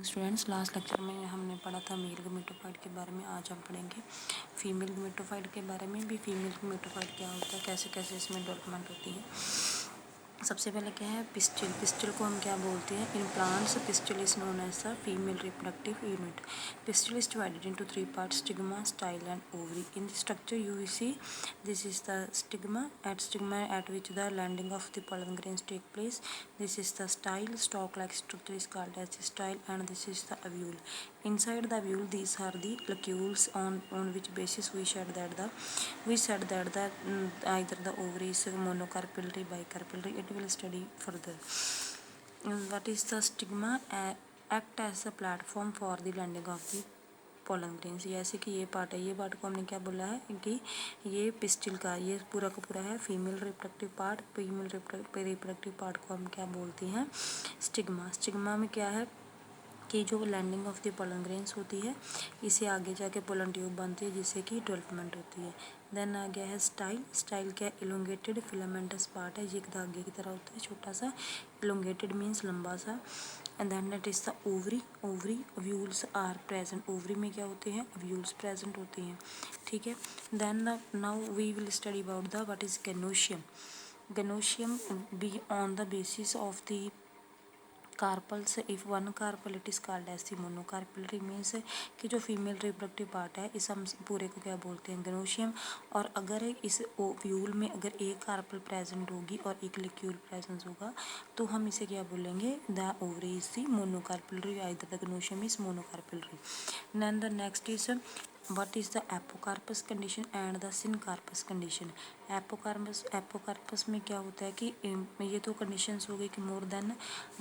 Students, last lecture में हमने पढ़ा था मेल गमेटोफाइट के बारे में। आज हम पढ़ेंगे फीमेल गमेटोफाइट के बारे में भी। फीमेल गमेटोफाइट क्या होता है, कैसे कैसे इसमें डेवलपमेंट होती है। सबसे पहले क्या है पिस्टिल। पिस्टिल को हम क्या बोलते हैं, in plants pistil is known as the female reproductive unit. Pistil is divided into three parts: stigma, style and ovary. In the structure you will see this is the stigma at which the landing of the pollen grains take place. This is the style. Stalk-like structure is called as the style, and this is the ovule. Inside the ovule, these are the locules on which basis we said that the either the ovary is monocarpellary, bicarpellary. It will study further. What is the stigma? Act as a platform for the landing of the pollen grains. जैसे कि ये part है, ये part को हमने क्या बोला है कि ये पिस्टिल का ये पूरा का पूरा है female reproductive part. Female reproductive part को हम क्या बोलते हैं, स्टिग्मा। स्टिग्मा में क्या है कि जो landing of the pollen grains होती है, इसे आगे जाके पोलन ट्यूब बनती है जिससे कि डेवलपमेंट होती है। देन आ गया है स्टाइल। स्टाइल क्या इलोंगेटेड फिलामेंटस पार्ट है, ये एक धागे की तरह होता है छोटा सा। इलोंगेटेड मीन्स लंबा सा। And then it is the ovary. Ovary ovules are present. Ovary में क्या होते हैं, ओव्यूल्स प्रेजेंट होते हैं। ठीक है। Then now we will study about the what is gynoecium. Gynoecium be on the basis of the carpels. If one carpel it is called as the monocarpellary. Means कि जो फीमेल रिप्रोडक्टिव पार्ट है इस हम पूरे को क्या बोलते हैं, गैनोशियम। और अगर इस ओव्यूल में अगर एक कार्पल प्रेजेंट होगी और एक लिक्यूल प्रेजेंस होगा तो हम इसे क्या बोलेंगे, the ovary is the monocarpellary, either the gynoecium is monocarpellary. Then the next is what is the apocarpous condition and the syncarpous condition. Apocarpous में क्या होता है कि ये तो कंडीशंस हो गई कि मोर देन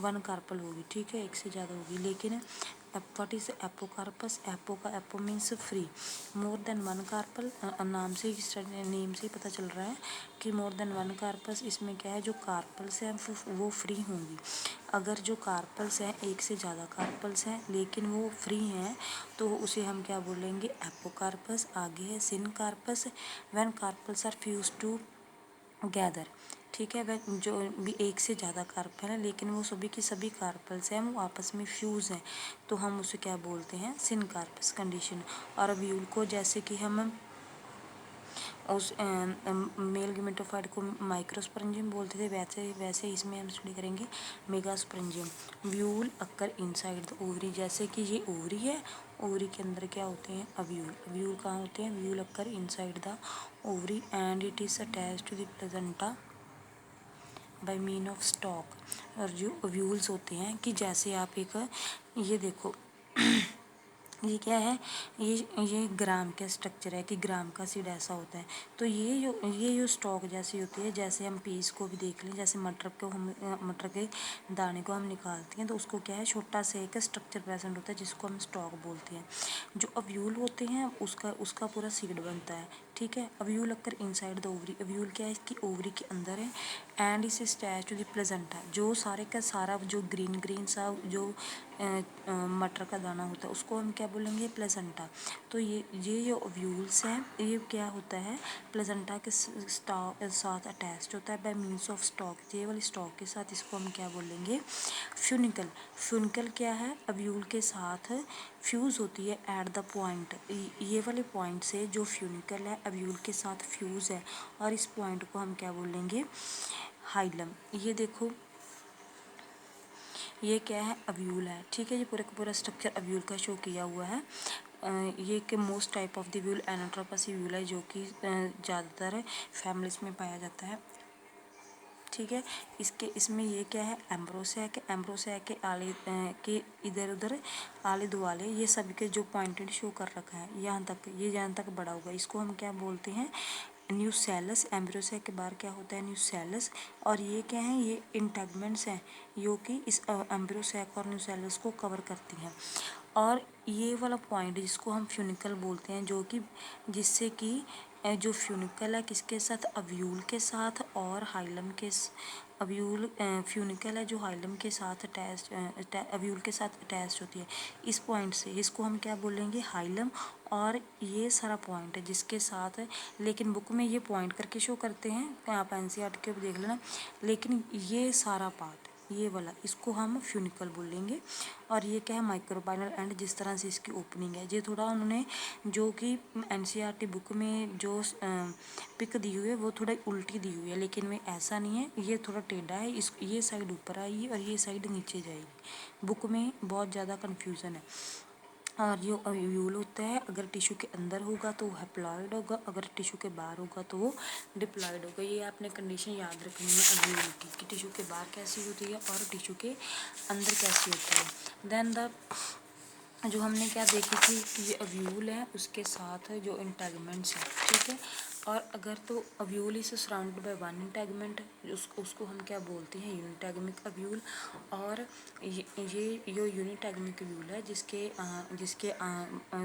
वन कार्पल होगी, ठीक है, एक से ज़्यादा होगी। लेकिन what is apocarpous, apo means free. More than one carpel, नाम से नेम से ही पता चल रहा है कि मोर देन वन कार्पस। इसमें क्या है, जो कार्पल्स हैं वो फ्री होंगी। अगर जो कार्पल्स हैं एक से ज़्यादा कार्पल्स हैं लेकिन वो फ्री हैं तो उसे हम क्या बोलेंगे, एपोकार्पस। आगे है syncarpous, when carpels are fuse together. ठीक है, वह जो भी एक से ज़्यादा कार्पल है लेकिन वो सभी की सभी कार्पल्स हैं वो आपस में फ्यूज़ हैं तो हम उसे क्या बोलते हैं, सिनकार्पस कंडीशन। और व्यूल को जैसे कि हम उस मेल गमेटोफाइट को माइक्रोस्पोरेंजियम बोलते थे, वैसे इसमें हम स्टडी करेंगे megasporangium. व्यूल occur inside the ovary. जैसे कि ये ओवरी है, ओवरी के अंदर क्या होते हैं, अव्यूल। अव्यूल कहाँ होते हैं, ovule occur inside the ovary and it is attached to the placenta by mean of stalk. और जो अव्यूल्स होते हैं कि जैसे आप एक ये देखो ये क्या है, ये ग्राम का स्ट्रक्चर है कि ग्राम का सीड ऐसा होता है। तो ये जो स्टॉक जैसी होती है, जैसे हम पीस को भी देख लें, जैसे मटर के दाने को हम निकालते हैं तो उसको क्या है, छोटा सा एक स्ट्रक्चर प्रेजेंट होता है जिसको हम स्टॉक बोलते हैं। जो अव्यूल होते हैं उसका पूरा सीड बनता है। ठीक है, अव्यूल अक्कर इनसाइड द ओवरी। अव्यूल क्या है, इसकी ओवरी के अंदर है एंड इस अटैच्ड टू द प्लेसेंटा। जो सारे का सारा जो ग्रीन सा जो मटर का दाना होता है उसको हम क्या बोलेंगे, प्लेसेंटा। तो ये जो ओव्यूल्स हैं ये क्या होता है, प्लेसेंटा के साथ अटैच्ड होता है बाय मीन्स ऑफ स्टॉक। ये वाली स्टॉक के साथ इसको हम क्या बोलेंगे, फ्यूनिकल। फ्यूनिकल क्या है, ओव्यूल के साथ फ्यूज़ होती है एट द पॉइंट। ये वाले पॉइंट से जो फ्यूनिकल है ओव्यूल के साथ फ्यूज़ है और इस पॉइंट को हम क्या बोलेंगे, हाइलम। ये देखो ये क्या है, अव्यूल है। ठीक है, ये पूरा का पूरा स्ट्रक्चर अव्यूल का शो किया हुआ है। ये के most type of the ovule anatropous ovule है जो कि ज़्यादातर फैमिलीज में पाया जाता है। ठीक है, इसमें ये क्या है, एम्ब्रोसिया के आले के इधर उधर आले दुआले ये सब के जो पॉइंटेड शो कर रखा है यहाँ तक बड़ा होगा, इसको हम क्या बोलते हैं, न्यूसेलस। एम्ब्रोसिया के बाहर क्या होता है, न्यूसेलस। और ये क्या है, ये इंटेगमेंट्स हैं जो कि इस एम्ब्रोसिया और न्यूसेलस को कवर करती हैं। और ये वाला पॉइंट जिसको हम फ्यूनिकल बोलते हैं, जो कि जिससे कि जो फ्यूनिकल है किसके साथ, अव्यूल के साथ और हाइलम के अव्यूल फ्यूनिकल है जो हाइलम के साथ अव्यूल के साथ अटैच होती है। इस पॉइंट से इसको हम क्या बोलेंगे, हाइलम। और ये सारा पॉइंट है जिसके साथ, लेकिन बुक में ये पॉइंट करके शो करते हैं, आप एनसीईआरटी के देख लेना। लेकिन ये सारा पार्ट ये वाला, इसको हम फ्यूनिकल बोलेंगे। और ये क्या है, माइक्रोपाइनल एंड, जिस तरह से इसकी ओपनिंग है। ये थोड़ा उन्होंने जो कि एनसीईआरटी बुक में जो पिक दी हुई है वो थोड़ा उल्टी दी हुई है, लेकिन में ऐसा नहीं है, ये थोड़ा टेढ़ा है। इस ये साइड ऊपर आएगी और ये साइड नीचे जाएगी। बुक में बहुत ज़्यादा कन्फ्यूज़न है। और जो अव्यूल होता है, अगर टिश्यू के अंदर होगा तो वो हैप्लॉइड होगा, अगर टिश्यू के बाहर होगा तो वो डिप्लॉइड होगा। ये आपने कंडीशन याद रखनी है अव्यूल की, कि टिश्यू के बाहर कैसी होती है और टिश्यू के अंदर कैसी होती है। देन जो हमने क्या देखी थी कि ये अव्यूल है, उसके साथ जो इंटेगमेंट्स हैं, ठीक है। और अगर तो ovule is surrounded by one integument, उसको हम क्या बोलते हैं, यूनिटैगमिक अव्यूल। और ये जो यूनिटैगमिक अव्यूल है, जिसके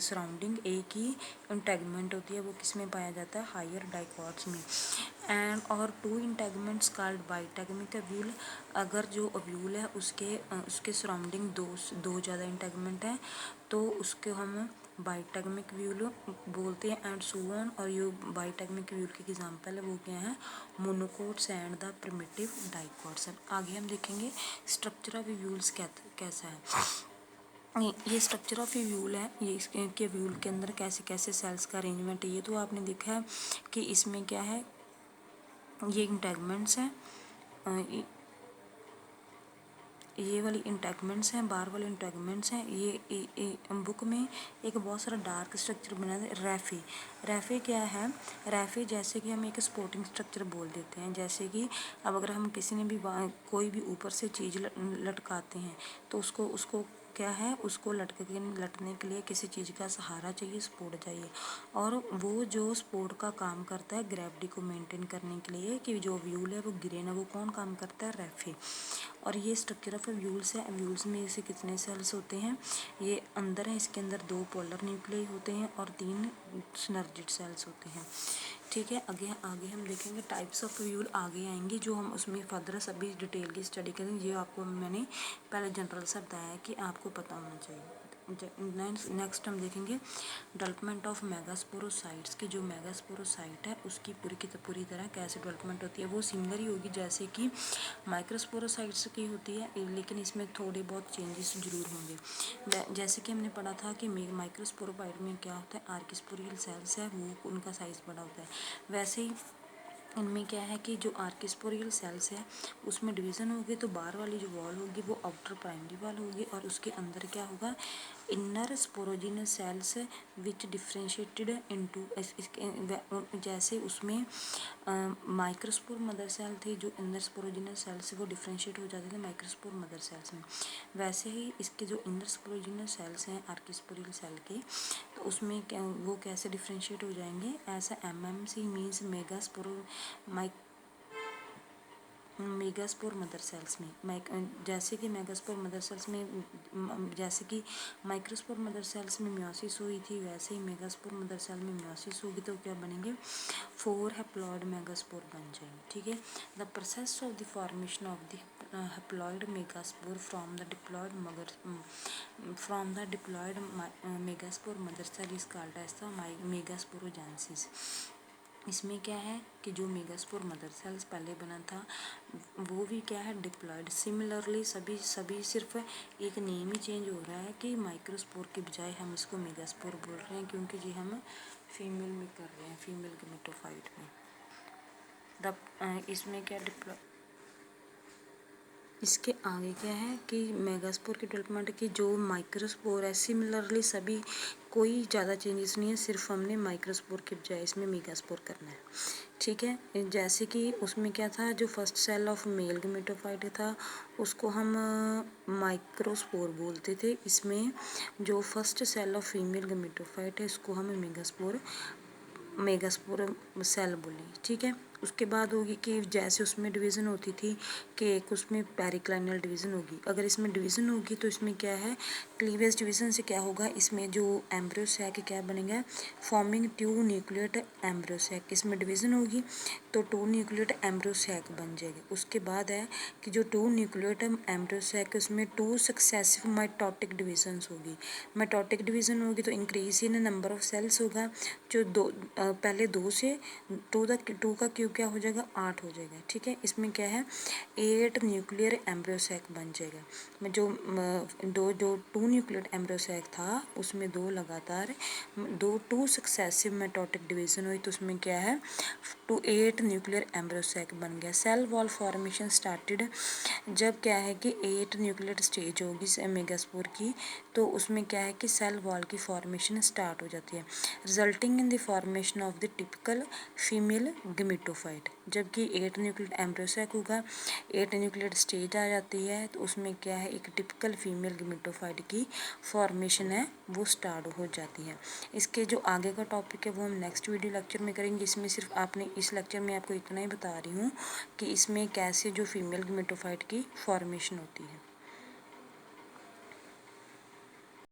सराउंडिंग एक ही इंटेगमेंट होती है, वो किस में पाया जाता है, हायर डाइकॉट्स में। एंड और टू इंटेगमेंट्स कॉल्ड बाइटैगमिक अव्यूल। अगर जो अव्यूल है उसके सराउंडिंग दो ज़्यादा इंटेगमेंट है तो उसको हम बाइटैगमिक व्यूल बोलते हैं, एंड सो ऑन। और ये बाइटैगमिक व्यूल की एग्जांपल है वो क्या है, monocots and the primitive dicots. आगे हम देखेंगे स्ट्रक्चर ऑफ व्यूल्स कैसा है। ये स्ट्रक्चर ऑफ व्यूल है, ये इसके व्यूल के अंदर कैसे कैसे सेल्स का अरेंजमेंट है। ये तो आपने देखा है कि इसमें क्या है, ये इंटेगमेंट्स हैं, ये वाली इंटेगमेंट्स हैं, बाहर वाले इंटेगमेंट्स हैं। ये बुक में एक बहुत सारा डार्क स्ट्रक्चर बना है, रैफे। रैफे क्या है, रैफे जैसे कि हम एक सपोर्टिंग स्ट्रक्चर बोल देते हैं। जैसे कि अब अगर हम किसी ने भी कोई भी ऊपर से चीज़ लटकाते हैं तो उसको क्या है, उसको लटने के लिए किसी चीज़ का सहारा चाहिए, सपोर्ट चाहिए। और वो जो सपोर्ट का काम करता है ग्रेविटी को मेंटेन करने के लिए, कि जो व्यूल है वो गिरे ना, वो कौन काम करता है, रैफे। और ये स्ट्रक्चर ऑफ व्यूल्स है। व्यूल्स में से कितने सेल्स होते हैं, ये अंदर है, इसके अंदर 2 पोलर न्यूक्लियाई होते हैं और 3 सिनर्जिड सेल्स होते हैं, ठीक है। आगे हम देखेंगे टाइप्स ऑफ व्यूल, आगे आएंगे जो हम उसमें फर्दर सभी डिटेल की स्टडी करेंगे। ये आपको मैंने पहले जनरल से बताया है कि आपको पता होना चाहिए। नेक्स्ट हम देखेंगे डेवलपमेंट ऑफ मेगास्पोरोसाइट्स की। जो मेगास्पोरोसाइट है उसकी पूरी तरह कैसे डेवलपमेंट होती है, वो सिमिलर ही होगी जैसे कि माइक्रोस्पोरोसाइट्स की होती है, लेकिन इसमें थोड़े बहुत चेंजेस जरूर होंगे। जैसे कि हमने पढ़ा था कि माइक्रोस्पोरोसाइट में क्या होता है, आर्किस्पोरियल सेल्स है वो उनका साइज़ बड़ा होता है। वैसे ही इनमें क्या है कि जो आर्किस्पोरियल सेल्स है उसमें डिवीज़न होगी, तो बाहर वाली जो वॉल होगी वो आउटर प्राइमरी वॉल होगी, और उसके अंदर क्या होगा, inner sporogenous cells which differentiated into, जैसे उसमें माइक्रोस्पोर मदर सेल थे, जो इनर स्पोरोजिनस सेल से वो डिफ्रेंशिएट हो जाते थे माइक्रोस्पोर मदर सेल्स में। वैसे ही इसके जो इनर स्पोरोजिनस सेल्स हैं आर्किस्पोरियल सेल के, तो उसमें क्या वो कैसे डिफ्रेंशिएट हो जाएंगे, ऐसा MMC means megaspore mother cells में, जैसे कि मेगास्पोर मदर सेल्स में, जैसे कि माइक्रोस्पोर मदर सेल्स में मियोसिस हुई थी, वैसे ही मेगास्पोर मदर सेल में मियोसिस होगी तो क्या बनेंगे, 4 हैप्लॉइड मेगास्पोर बन जाएंगे, ठीक है। The process of the formation of the haploid megaspore from the diploid megaspore mother cell is called as the megasporogenesis. इसमें क्या है कि जो मेगास्पोर मदर सेल्स पहले बना था वो भी क्या है, डिप्लॉयड। सिमिलरली सभी सिर्फ एक नेम ही चेंज हो रहा है कि माइक्रोस्पोर के बजाय हम इसको मेगास्पोर बोल रहे हैं, क्योंकि जी हम फीमेल में कर रहे हैं, फीमेल गेमेटोफाइट में। इसमें क्या इसके आगे क्या है कि मेगास्पोर की डेवलपमेंट की जो माइक्रोस्पोर है, सिमिलरली सभी कोई ज़्यादा चेंजेस नहीं है, सिर्फ हमने माइक्रोस्पोर के बजाय इसमें मेगास्पोर करना है, ठीक है। जैसे कि उसमें क्या था, जो first cell of male gametophyte था उसको हम माइक्रोस्पोर बोलते थे। इसमें जो first cell of female gametophyte है इसको हम मेगास्पोर सेल बोले, ठीक है। उसके बाद होगी कि जैसे उसमें डिवीज़न होती थी कि एक उसमें पेरिक्लाइनल डिवीज़न होगी, अगर इसमें डिवीज़न होगी तो इसमें क्या है, क्लीवेज डिवीज़न से क्या होगा, इसमें जो एम्ब्रियो सैक क्या बनेगा, फॉर्मिंग 2 न्यूक्लियट एम्ब्रियो सैक। इसमें डिवीज़न होगी तो 2 न्यूक्लिएट एम्ब्रियो सैक बन जाएगी। उसके बाद है कि जो 2 न्यूक्लिएट एम्ब्रियो सैक उसमें 2 सक्सेसिव माइटोटिक डिविजन्स होगी। माइटोटिक डिवीजन होगी तो increase in number of cells होगा। जो पहले 2 से 2 का क्यूब क्या हो जाएगा, 8 हो जाएगा। ठीक है, इसमें क्या है 8 न्यूक्लियर एम्ब्रियो सैक बन जाएगा। में जो 2 न्यूक्लियर एम्ब्रियो सैक था उसमें 2 लगातार 2 सक्सेसिव माइटोटिक डिवीजन हुई तो उसमें क्या है 8 न्यूक्लियर एम्ब्रियो सैक बन गया। सेल वॉल फॉर्मेशन स्टार्टेड जब क्या है कि 8 न्यूक्लियर स्टेज होगी मेगास्पोर की, तो उसमें क्या है कि सेल वॉल की फॉर्मेशन स्टार्ट हो जाती है, resulting in the formation of the typical female gametophyte. जबकि 8 न्यूक्लियर एम्ब्रियो सैक होगा, 8 न्यूक्लियर स्टेज आ जाती है तो उसमें क्या है एक टिपिकल फीमेल गमीटोफाइट की फॉर्मेशन है वो स्टार्ट हो जाती है। इसके जो आगे का टॉपिक है वो हम नेक्स्ट वीडियो लेक्चर में करेंगे। इसमें सिर्फ आपने इस लेक्चर में आपको इतना ही बता रही हूँ कि इसमें कैसे जो फीमेल गमीटोफाइट की फॉर्मेशन होती है।